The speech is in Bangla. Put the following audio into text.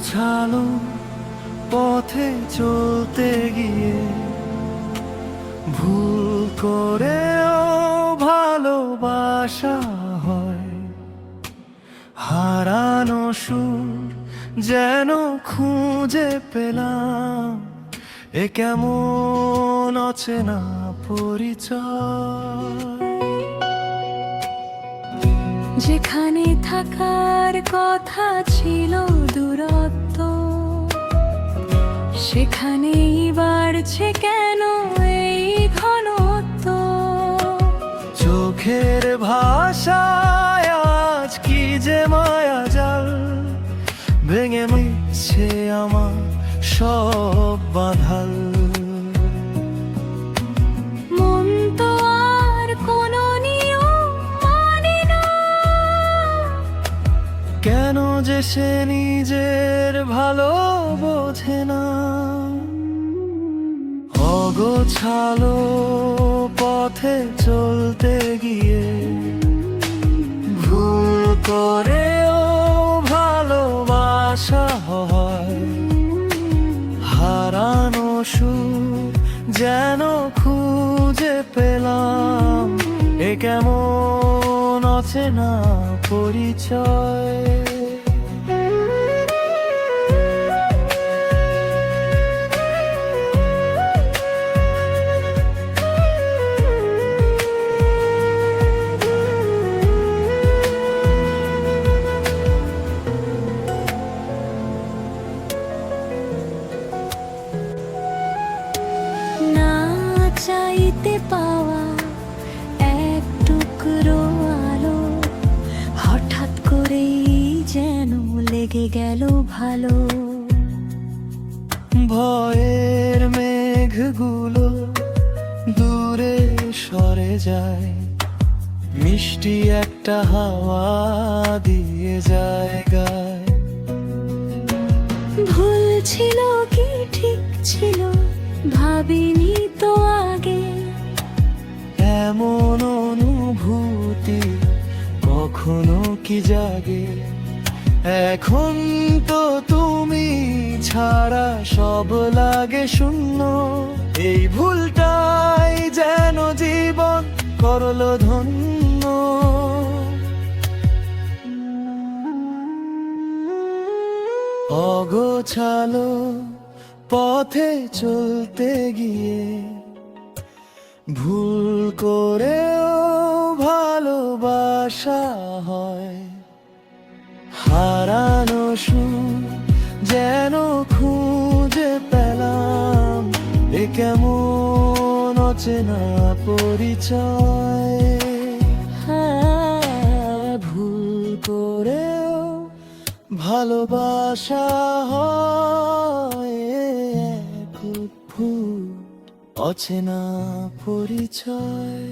অগোছালো পথে চলতে গিয়ে ভুল করেও ভালোবাসা হয়। হারানো সুর যেন খুঁজে পেলাম, এ কেমন অচেনা পরিচয়। যেখানে থাকার কথা ছিল দূরত্ব, সেখানেই বাড়ছে কেন এই ঘনত্ব। চোখের ভাষায় আজ কি যে মায়া জাল, ভেঙে মিশছে আমার সব বাঁধাল। মন তো আর কোনো নিয়ম মানে না, কেন যে সে নিজের ভালো বোঝে না। অগোছালো পথে চলতে গিয়ে ভুল করেও ভালোবাসা হয়। হারানো সুর যেন খুঁজে পেলাম, এ কেমন অচেনা পরিচয়। না চাইতে পাওয়া এক টুকরো আলো হঠাৎ করেই যেন লেগে গেল ভালো। ভয়ের মেঘগুলো দূরে সরে যায়, মিষ্টি একটা হাওয়া দিয়ে যায় গায়। ভুল ছিল কি ঠিক ছিল ভাবিনি তো আগে, এমন অনুভূতি কখনো কি জাগে। এখন তো তুমি ছাড়া সব লাগে শূন্য, এই ভুলটাই যেন জীবন করলো ধন্য। অগোছালো পথে চলতে গিয়ে ভুল করেও ভালোবাসা হয়। হারানো সুর যেন খুঁজে পেলাম, এ কেমন অচেনা পরিচয়। হ্যাঁ, ভুল করেও ভালোবাসা হয়, এক অদ্ভুত অচেনা পরিচয়।